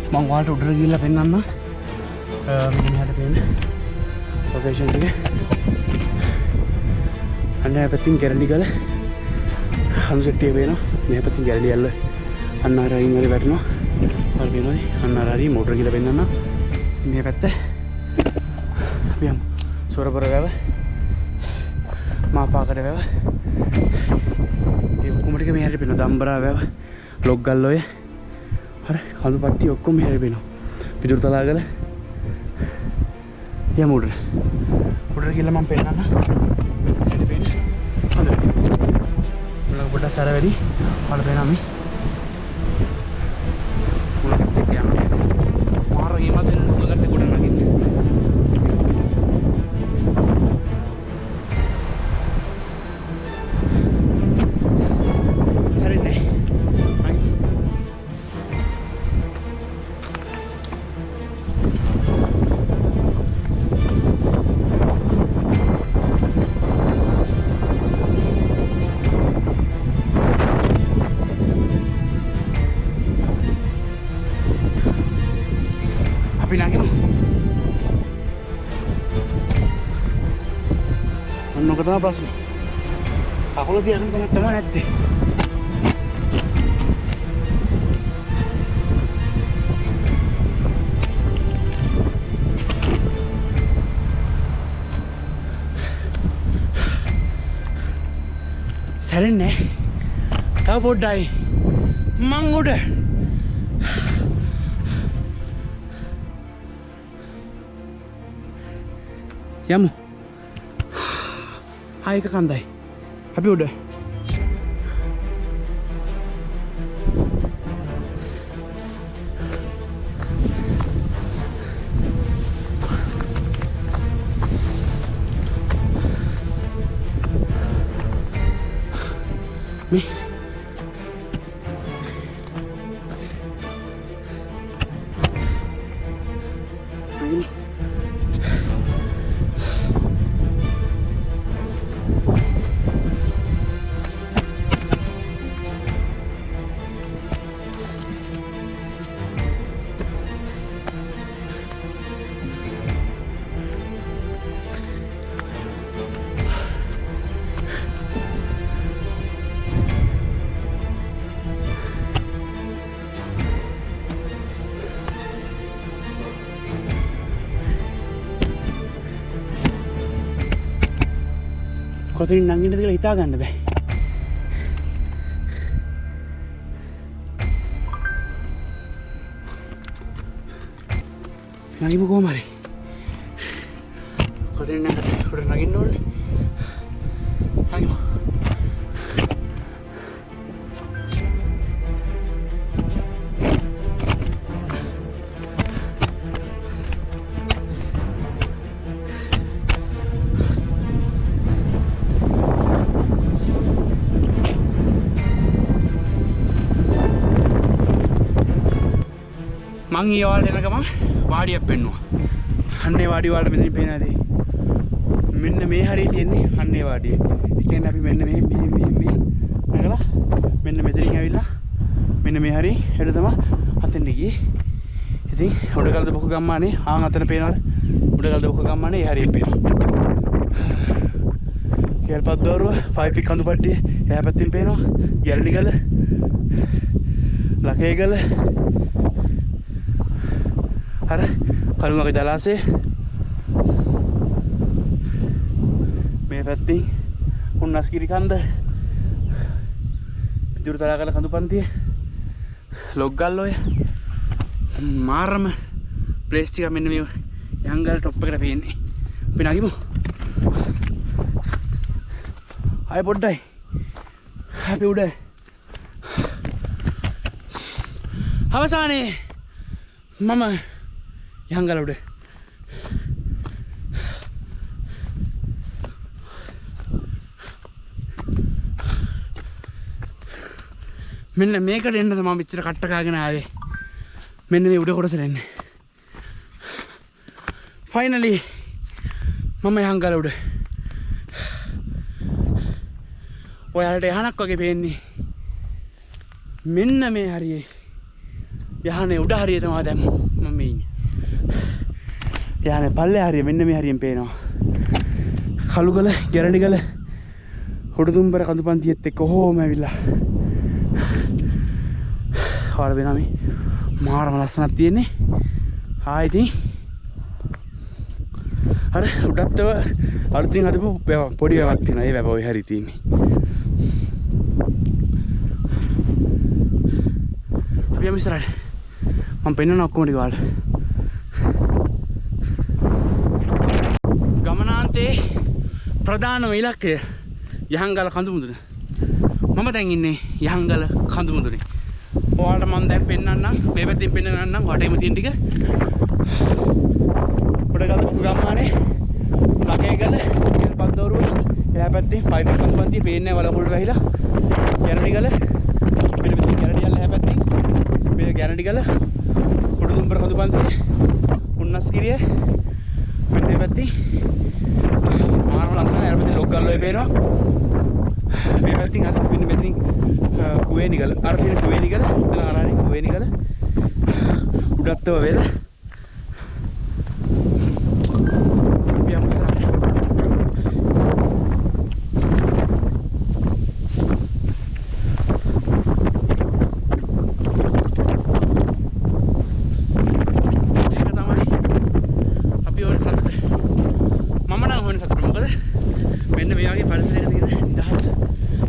මම ඔයාලට උඩට ගිහිල්ලා පෙන්නන්න. මෙන්න මෙහාට පේන ලොකේෂන් එක. අන්න පැත්තෙන් කැරලි ගල හම්සෙට්ටිය පේනවා. මේ පැත්තෙන් කැරලි ඇල්ල අන්න අර අයින් වල වැටෙනවා. ඔයාලා පේනවද? අන්න අර හරි මොටර ගිහලා පෙන්නන්න. මේ පැත්ත අපි යමු. සොරපර වැව මාපාකඩ වැව ඒ ඔක්කොම ටික මේ හැරි පේනවා. දම්බරා වැව ලොග් ගල් ඔය අර කඳු පට්ටි ඔක්කොම මෙහෙර වෙනවා. පිටුරු තලාගල යමු උඩට. උඩට ගිහලා මම පෙන්නන්න. මෙහෙට පේන්නේ. හොඳයි. උලක පොඩ්ඩක් සැර වැඩි. ඔයාලා පේනවා මේ. උලකට එක්ක යන්නේ. මාර ගේමක් දෙන්න උලකට ගොඩ නගින්න. ඔන්න ඔක තමයි ප්‍රශ්නේ. කකුල තියන්න තැනක් තමයි නැත්තේ. සැරෙන්නේ තව පොඩ්ඩයි මං උඩ යමු. ආයක කන්දයි අපි උඩ. මේ කොතනින් නංගින්නද කියලා හිතා ගන්න බෑ. නගිමු කොහොම හරි. කොතනින් නංගින්නද උඩ නගින්න ඕනේ. නගිමු. මං ඊවල් එන ගමන් වාඩියක් පෙන්නුවා. අන්නේ වාඩිය වලට මෙතනින් පේනවාදී. මෙන්න මේ හරිය තියෙන්නේ අන්නේ වාඩිය. ඒ කියන්නේ අපි මෙන්න මේ නගලා මෙන්න මෙතනින් ඇවිල්ලා මෙන්න මේ හරිය හෙට තමයි අතෙන්ට ගියේ. ඉතින් උඩකල්ද බොක ගම්මානේ ආන් අතන පේනවද? උඩකල්ද බොක ගම්මානේ ඒ හරියෙන් පේනවා. කේල්පත් දෝරුව ෆයිප් කඳු පට්ටිය එහා පැත්තෙන් පේනවා. ගැරඩිගල ලකේගල අර කළුමගේ ජලාශය මේ පැත්තේ උන්නස්කිරි කන්ද පිටුරු තලාකල කඳු පන්තිය ලොග්ගල් ඔය මාරම ප්ලේස් ටික මෙන්න මේ යංගල් টොප් එකට පේන්නේ. අපි නගිමු. ආයෙ පොඩ්ඩයි අපි උඩ අවසානයේ මම යංගල උඩ මෙන්න මේකට එන්නද මම මෙච්චර කට්ට කාගෙන ආවේ. මෙන්න මේ උඩ කොටසට එන්නේ. ෆයිනලි මම යංගල උඩ. ඔයාලට යහනක් වගේ පේන්නේ. මෙන්න මේ හරියේ යහනේ උඩ හරිය තමයි දැන් මම මේ ඉන්නේ. යහනේ පල්ලේ හරිය මෙන්න මේ හරියෙන් පේනවා. කළුගල, ගැරඩිගල, හොඩතුම්බර කඳුපන්තියත් එක්ක කොහොම ඇවිල්ලා. හොර වෙනා මේ මාරම ලස්සනක් තියෙන්නේ. ආයිති අර උඩත්තව අලුතින් හදපු පොඩි වැවක් තියෙනවා. ඒ වැව ඔය හරිය තියෙන්නේ. අපි යමු ඉස්සරහට. මම පෙන්නන ඔක්කොම ටික ඔයාලට. ගමනාන්තයේ ප්‍රධානම ඉලක්කය යහංගල කඳු මුදුන. මම දැන් ඉන්නේ යහංගල කඳු මුදුනේ. ඔයාලට මම දැන් පෙන්නන්නම් මේ පැත්තෙන් පෙන්නන්නම් වටේම තියෙන ටික. උඩගල ගම්මානේ ලකේගල කෙල්පත් දෝරුව එහා පැත්තේ ෆයිබර් කඳුපන්තිය පේන්නේ වලකුළු වැහිලා. ගැරඩිගල මෙන්න මෙතන ගැරඩිගල එහා පැත්තේ මේ ගැරඩිගල හොඩතුම්බර කඳුපන්තිය උන්නස්කිරිය මෙන්න මේ පැත්තේ මාරම ලස්සන එහා පැත්තේ ලොග්ගල් ඔය පේනවා. මේ පැත්තෙන් අර මෙන්න මෙතනින් කුවේනිගල අර තියෙන කුවේනිගල එතන අරහරි කුවේනිගල උඩත්තව වෙල මෙන්න මේ වගේ පරිසරයක තියෙන නිදහස.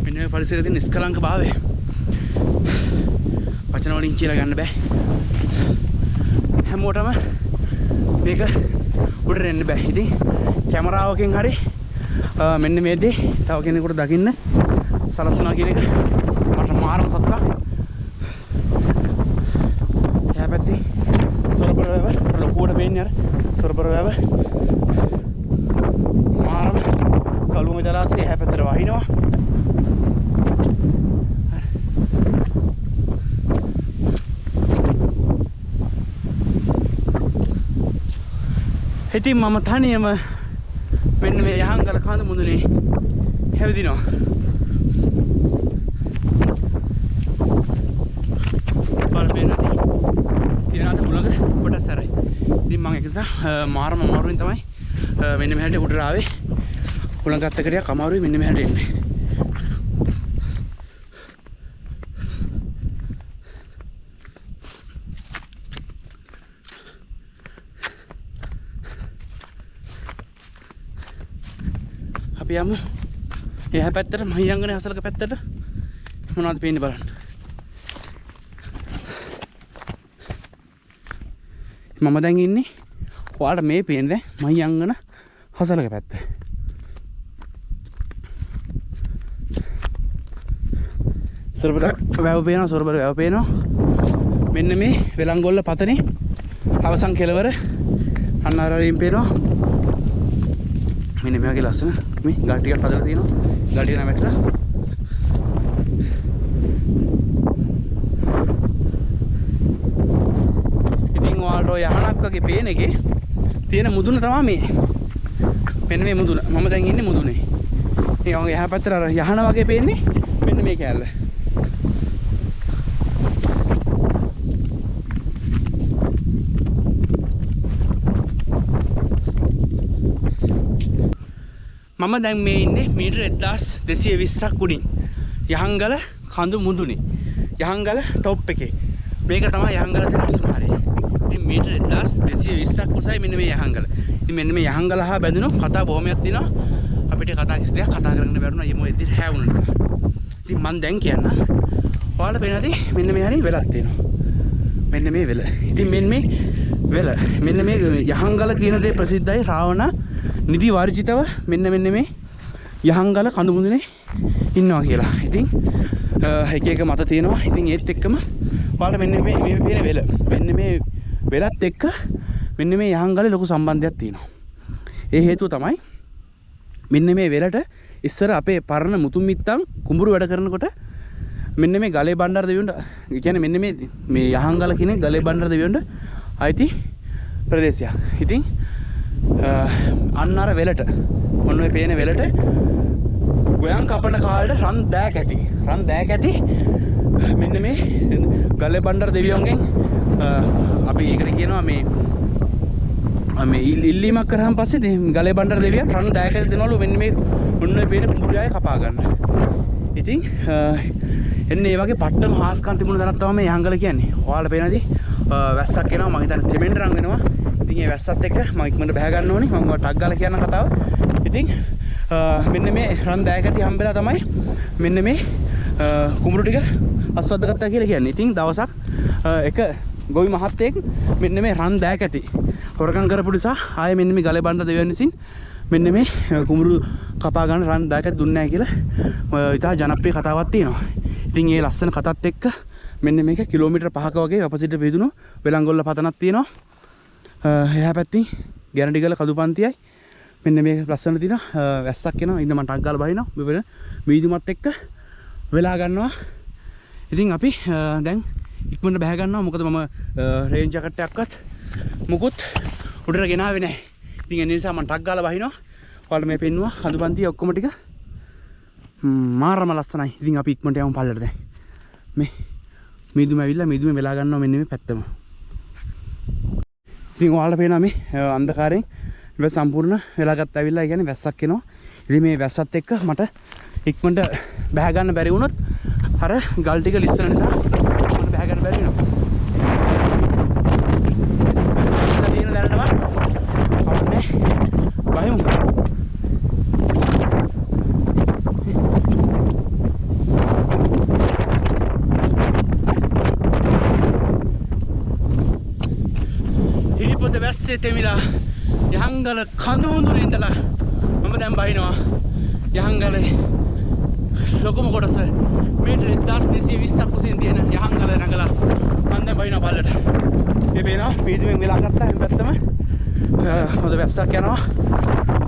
මෙන්න මේ පරිසරයේ තියෙන නිස්කලංක භාවය. වචන වලින් කියලා ගන්න බෑ. හැමෝටම මේක උඩට එන්න බෑ. ඉතින් කැමරාවකින් හරි මෙන්න මේ දේ තව කෙනෙකුට දකින්න සලසනවා කියන එක මට මාරම සතුටක්. එහා පැත්තේ සොරබර වැව ලොකුවට පේන්නේ අර සොරබර වැව මාරම කළුම ජලාශය එහා පැත්තට වහිනවා. ඉතින් මම තනියම මෙන්න මේ යහංගල කඳු මුදුනේ හැවිදිනවා. බලපෑනදී තියනවාද කුලක කොටස් අරයි. ඉතින් මම ඒක නිසා මාරම අමාරුවෙන් තමයි මෙන්න මෙහෙට උඩට ආවේ. කුලඟත් එක්ක ටිකක් අමාරුයි මෙන්න මෙහෙට එන්නේ. අපි යමු එහා පැත්තට මහියංගනේ හසලක පැත්තට මොනවද පේන්නේ බලන්න. මම දැන් ඉන්නේ ඔයාලට මේ පේන්නේ දැන් මහියංගන හසලක පැත්ත. සොරබර වැව පේනවා සොරබර වැව පේනවා. මෙන්න මේ වෙලංගොල්ල පතනේ අවසන් කෙලවර අන්න අර වලින් පේනවා. මෙන්න මේ වගේ ලස්සන මේ ගල් ටිකක් හදලා තියෙනවා. ගල් ටික නැමෙట్లా. ඉතින් ඔයාලට යහනක් වගේ පේන එකේ තියෙන මුදුන තමයි මේ. මෙන්න මේ මුදුන. මම දැන් ඉන්නේ මුදුනේ. මේ වගේ එහා පැත්තට අර යහන වගේ පේන්නේ මෙන්න මේ කැලල. මම දැන් මේ ඉන්නේ මීටර 1220ක් උඩින් යහංගල කඳු මුදුනේ යහංගල টොප් එකේ. මේක තමයි යහංගල තියෙන අස්මාරය. ඉතින් මීටර 1220ක් උසයි මෙන්න මේ යහංගල. ඉතින් මෙන්න මේ යහංගල හා බැඳුණු කතා බොහොමයක් තියෙනවා. අපිට කතා කිසි දෙයක් කතා කරන්න බැරුණා යමු එද්දි හැවුන නිසා. ඉතින් මම දැන් කියන්න ඔයාලට පේනදී මෙන්න මේ හරිය වෙලක් තියෙනවා. මෙන්න මේ වෙල. ඉතින් මෙන්න මේ වෙල මෙන්න මේ යහංගල කියන දේ ප්‍රසිද්ධයි රාවණ නිදි වර්ජිතව මෙන්න මේ යහංගල කඳු මුදුනේ ඉන්නවා කියලා. ඉතින් එක එක මත තියෙනවා. ඉතින් ඒත් එක්කම ඔයාලට මෙන්න මේ පේන වෙල මෙන්න මේ වෙලත් එක්ක මෙන්න මේ යහංගලේ ලොකු සම්බන්ධයක් තියෙනවා. ඒ හේතුව තමයි මෙන්න මේ වෙලට ඉස්සර අපේ පරණ මුතුන් මිත්තන් කුඹුරු වැඩ කරනකොට මෙන්න මේ ගලේ බණ්ඩාර දෙවියන්ට කියන්නේ මෙන්න මේ යහංගල කියන ගලේ බණ්ඩාර දෙවියන්ට අයිති ප්‍රදේශයක්. ඉතින් අන්න අර වෙලට මොන ඔය පේන වෙලට ගොයන් කපන කාලේ රන් දෑක් ඇති මෙන්න මේ ගලේ බණ්ඩාර දෙවියන්ගෙන් අපි ඒකට කියනවා මේ ඉල්ලීමක් කරාන් පස්සේ ගලේ බණ්ඩාර දෙවියන් රන් දෑක් ඇති දෙනවලු මෙන්න මේ මොන ඔය පේන කුඹුරු ගායේ කපා ගන්න. ඉතින් එන්නේ මේ වගේ පට්ටම හාස්කම් තිබුණ තැනක් තමයි මේ යහංගල කියන්නේ. ඔයාලා පේනදී වැස්සක් එනවා මම හිතන්නේ තෙමෙන් රන් වෙනවා. ඉතින් ඒ වැස්සත් එක්ක මම ඉක්මනට බහ ගන්න ඕනේ. මම ටක් ගාලා කියන කතාව. ඉතින් මෙන්න මේ රන් දෑක ඇති හම්බෙලා තමයි මෙන්න මේ කුඹුරු ටික අස්වද්ද ගත්තා කියලා කියන්නේ. ඉතින් දවසක් එක ගොවි මහත්තයෙක් මෙන්න මේ රන් දෑක ඇති හොරකම් කරපු නිසා ආයේ මෙන්න මේ ගලේ බණ්ඩාර දෙවියන් විසින් මෙන්න මේ කුඹුරු කපා ගන්න රන් දෑක දුන්නේ නැහැ කියලා ඉතා ජනප්‍රිය කතාවක් තියෙනවා. ඉතින් ඒ ලස්සන කතාවත් එක්ක මෙන්න මේක කිලෝමීටර් 5ක වගේ අපසිට වේදුණු වෙලංගොල්ල පතනක් තියෙනවා. එහා පැත්තේ ගැරන්ඩිගල කදුපන්තියයි මෙන්න මේක ලස්සන තියෙන වැස්සක් එනවා. ඉන්න මම ටක් ගාලා බහිනවා. මෙවන මීදුමත් එක්ක වෙලා ගන්නවා. ඉතින් අපි දැන් ඉක්මනට බහ ගන්නවා. මොකද මම රේන්ජ් ජැකට් එකක්වත් මුකුත් උඩට ගෙනාවේ නැහැ. ඉතින් ඒ නිසා මම ටක් ගාලා බහිනවා. ඔයාලට මේ පෙන්නුවා කදුපන්තිය ඔක්කොම ටික මාරම ලස්සනයි. ඉතින් අපි ඉක්මනට යමු පල්ලට දැන්. මේ මීදුම ඇවිල්ලා මීදුමේ වෙලා ගන්නවා මෙන්න මේ පැත්තම. ඉතින් ඔයාලට පේනවා මේ අන්ධකාරයෙන් ඉව සම්පූර්ණ වෙලා ගත්ත ඇවිල්ලා. ඒ කියන්නේ වැස්සක් එනවා. ඉතින් මේ වැස්සත් එක්ක මට ඉක්මනට බහ ගන්න බැරි වුණොත් අර ගල් ටික ලිස්සන නිසා මට බහ ගන්න බැරි වෙනවා. දින දැනටවත් කවන්නේ බහිමු. වැස්සේ තෙමිලා යහංගල කඳුමුදුනේ ඉඳලා මම දැන් බහිනවා යහංගලේ ලොකුම කොටස මීටර 1220ක් උසින් තියෙන යහංගල නගලා මම දැන් බහිනවා පල්ලට. මේ පේනවා පීදුමෙන් වෙලා ගත්තා මේ පැත්තම හොඳ වැස්සක් යනවා.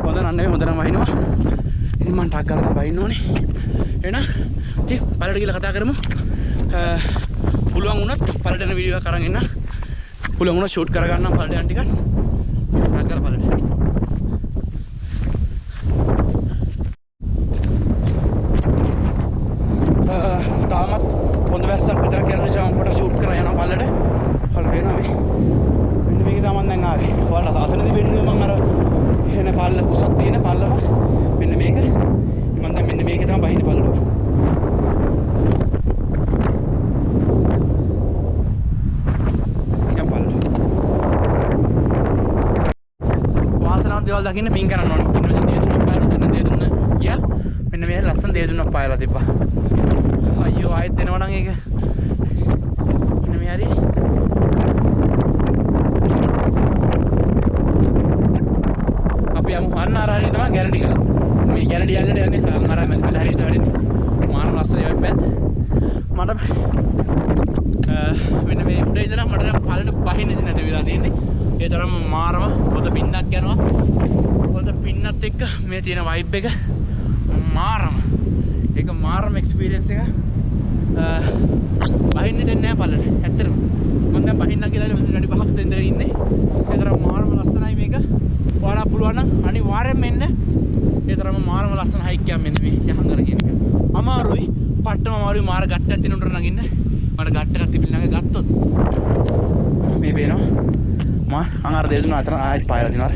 හොඳ නන්නේ හොඳ නම් වහිනවා. ඉතින් මම ටක් ගාලා බහින්න ඕනේ. එහෙනම් ඉතින් පල්ලට ගිහලා කතා කරමු. පුළුවන් වුණොත් පල්ලට යන වීඩියෝ එකක් අරන් එන්න. පුළුවන් වුණොත් ෂූට් කරගන්නම් පල්ලට යන ටිකක්. ටක් ගාලා පල්ලට. තාමත් හොඳ වැස්සක් විතරක් යන නිසා මම පොඩක් ෂූට් කරලා යනවා පල්ලට. පල්ල වෙනවා මේ. මෙන්න මේක තමයි දැන් ආවේ. ඔයාලට අතනදී වෙන්නේ මම අර එන පල්ල උසක් තියෙන පල්ලම මෙන්න මේක. මම දැන් මෙන්න මේකේ තමයි බහින්නේ පල්ලට. යම් පල්ලට. වාසනාවක් දේවල් දකින්න පින් කරන්න ඕනේ. ඉන්න දේ දුන්නක් පායලා දෙන්න දේ දුන්න ගියා. මෙන්න මේ ලස්සන දේ දුන්නක් පායලා තිබ්බා. අයියෝ ආයෙත් දෙනවා නම් ඒක. මෙන්න මේ හරි. අපි යමු අන්න අර හරිය තමයි ගැරන්ටි කරලා. මේ ගැරන්ටි යන්නට යන්නේ අර මැද හරියට වැඩන්නේ. මාන ලස්සන ඒවා පැත්ත. මට මෙන්න මේ උඩ ඉඳලා මට දැන් පල්ලට බහින්න ඉඳ නැති වෙලා තියෙන්නේ. ඒ තරම් මාරම පොත පින්නක් යනවා. පොත පින්නත් එක්ක මේ තියෙන වයිබ් එක මාරම. ඒක මාරම එක්ස්පීරියන්ස් එක. බහින්න දෙන්නේ නැහැ පල්ලට. ඇත්තටම. මම දැන් බහින්න කියලා ඉතින් විනාඩි 5ක් දෙන්න ඉන්නේ. ඒ තරම් මාරම ලස්සනයි මේක. ඔයාලා පුළුවන් නම් අනිවාර්යෙන්ම එන්න. ඒ තරම් මාරම ලස්සන හයික් එකක් මෙන්න මේ යහංගල කියන එක. අමාරුයි. පට්ටම අමාරුයි මාර ගැට්ටක් තියෙන උඩට නගින්න. මට ගැට් එකක් තිබිලා නැග ගත්තොත් මේ පේනවා. මම අර දෙදුන අතර ආයෙත් පායලා දිනවා.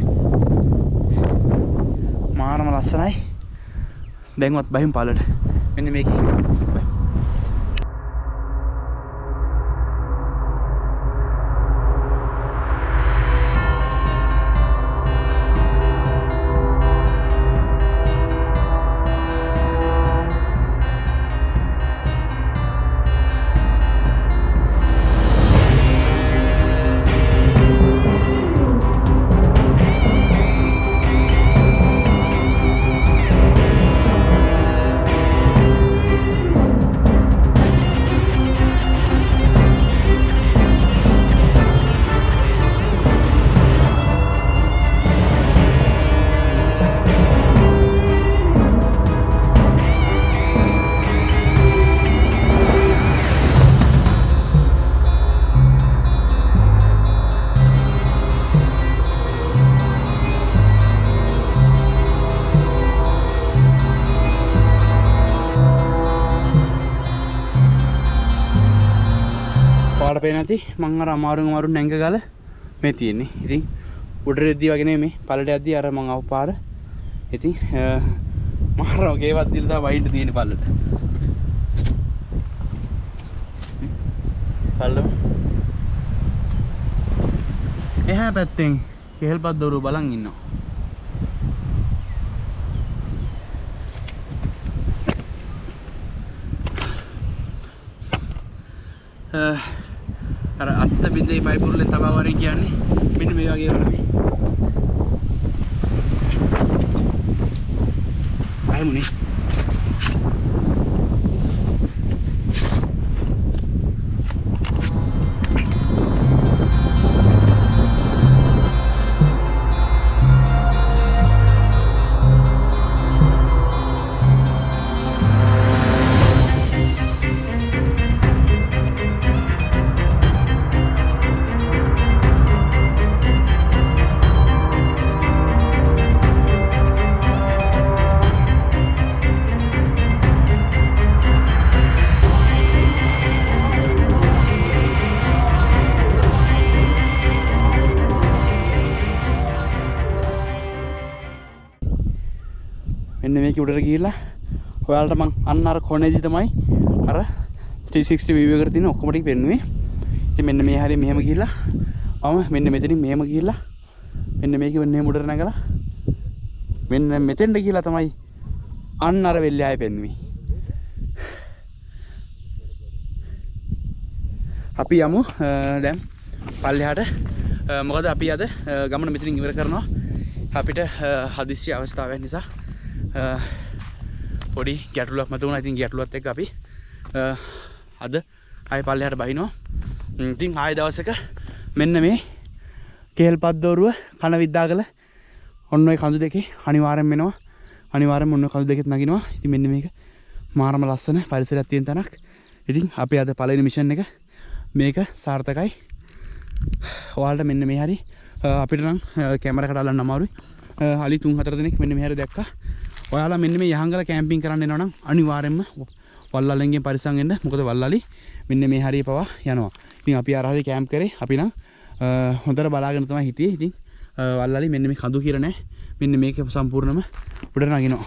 මාරම ලස්සනයි. දැන්වත් බහින් පල්ලට. මෙන්න මේකේ. පාඩ පේන්නේ නැති මං අර අමාරු නැංග ගාල මේ තියෙන්නේ. ඉතින් උඩට එද්දී වගේ නෙමෙයි පල්ලට යද්දී අර මං ආව පාර. ඉතින් මාරව ගේවත් දීලා තමයි වයින්ට තියෙන්නේ පල්ලට. පල්ලම එහා පැත්තෙන් කෙහෙල්පත් දොරුව බලන් ඉන්නවා. අර අත්ත බින්දේ පයිපුරුලෙන් තමයි වරින් කියන්නේ. මෙන්න මේ වගේ වල මේ. ආමුනේ. මෙන්න මේක උඩට ගිහිල්ලා ඔයාලට මං අන්න අර කොනේදී තමයි අර 360 view එකට තියෙන ඔක්කොම ටික පෙන්නුවේ. ඉතින් මෙන්න මේ හරිය මෙහෙම ගිහිල්ලා මෙන්න මෙතනින් මෙහෙම ගිහිල්ලා මෙන්න මේක මෙන්න උඩට නැගලා මෙන්න මෙතෙන්ට ගිහිල්ලා තමයි අන්න අර වෙල්ලේ ආයෙ පෙන්නුවේ. අපි යමු දැන් පල්ලෙහාට මොකද අපි අද ගමන මෙතනින් ඉවර කරනවා. අපිට හදිස්සි අවස්ථාවක් නිසා පොඩි ගැටලුවක් මතුවුණා. ඉතින් ගැටලුවත් එක්ක අපි අද ආයෙ පල්ලෙහාට බහිනවා. ඉතින් ආයෙ දවසක මෙන්න මේ කේල්පත් දෝරුව කන විද්දාගල ඔන්න ඔය කඳු දෙකේ අනිවාර්යෙන් වෙනවා. අනිවාර්යෙන්ම ඔන්න කඳු දෙකෙත් නගිනවා. ඉතින් මෙන්න මේක මාරම ලස්සන පරිසරයක් තියෙන තැනක්. ඉතින් අපි අද පළවෙනි මිෂන් එක මේක සාර්ථකයි. ඔයාලට මෙන්න මේ හරි අපිට නම් කැමරාවකට අල්ලන්න අමාරුයි. අලි 3-4 දෙනෙක් මෙන්න මේ හරි දැක්කා. ඔයාලා මෙන්න මේ යහංගල කැම්පින් කරන්න එනවා නම් අනිවාර්යෙන්ම වල්ලාලෙන්ගෙන් පරිස්සම් වෙන්න. මොකද වල්ලාලි මෙන්න මේ හරිය පවා යනවා. ඉතින් අපි ආරහරි කැම්ප් කරේ. අපි නම් හොඳට බලාගෙන තමයි හිටියේ. ඉතින් වල්ලාලි මෙන්න මේ කඳු කිර නැහැ. මෙන්න මේක සම්පූර්ණයෙන්ම උඩට නගිනවා.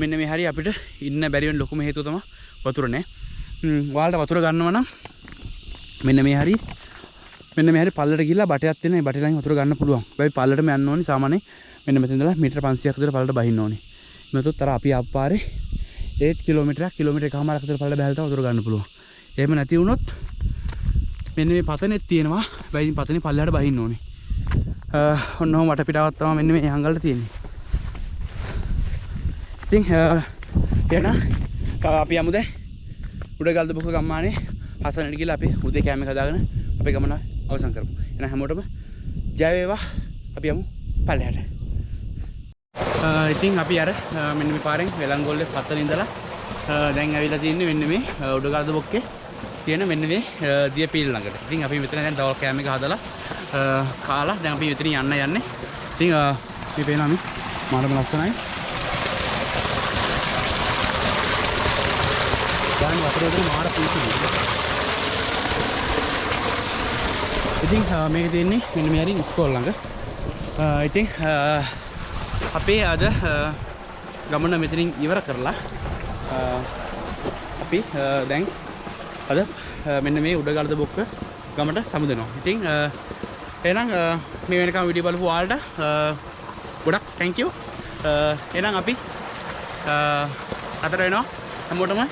මෙන්න මේ හරිය අපිට ඉන්න බැරි වෙන ලොකුම හේතුව තමයි වතුර නැහැ. ඔයාලට වතුර ගන්නවා නම් මෙන්න මේ හරිය මෙන්න මේ හරිය පල්ලට ගිහිල්ලා බටයක් තියෙන. මේ බටේ ළඟ වතුර ගන්න පුළුවන්. හැබැයි පල්ලටම යන්න ඕනි. සාමාන්‍යයෙන් මෙන්න මෙතන ඉඳලා මීටර 500ක් විතර පල්ලට බහින්න ඕනි. මෙතොත් අර අපි ආපාරේ 8 කිලෝමීටරයක් කිලෝමීටර එකමාරක් විතර පල්ලට බහැලා තමයි වතුර ගන්න පුළුවන්. එහෙම නැති වුණොත් මෙන්න මේ පතනෙත් තියෙනවා. හැබැයි පතනේ පල්ලෙහාට බහින්න ඕනි. ඔන්න ඔහොම වටපිටාවක් තමයි මෙන්න මේ හංගල්ට තියෙන්නේ. ඉතින් එහෙනම් අපි යමුද උඩගල්ද බුක ගම්මානේ හසනට ගිහලා අපි උදේ කෑම එක හදාගෙන අපේ ගමන අවසන් කරමු. එහෙනම් හැමෝටම ජය වේවා. අපි යමු පල්ලෙහාට. ඉතින් අපි අර මෙන්න මේ පාරෙන් වෙලංගොල්ලේ පතන ඉඳලා දැන් ඇවිල්ලා තින්නේ මෙන්න මේ උඩගල්ද බොක්කේ තියෙන මෙන්න මේ දියපීල් ළඟට. ඉතින් අපි මෙතන දැන් දවල් කෑම එක හදලා කාලා දැන් අපි මෙතන යන්නේ. ඉතින් මේ පේනවා මේ මාරම ලස්සනයි. දැන් වතුර වල මාර පීසුයි. ඉතින් මේක තියෙන්නේ මෙන්න මේ හරින් ඉස්කෝල ළඟ. ඉතින් අපේ අද ගමන මෙතනින් ඉවර කරලා අපි දැන් අද මෙන්න මේ උඩගල්ද බොක්ක ගමට සමුදෙනවා. ඉතින් එහෙනම් මේ වෙනකම් වීඩියෝ බලපු ඔයාලට ගොඩක් thank you. එහෙනම් අපි අතර වෙනවා හැමෝටම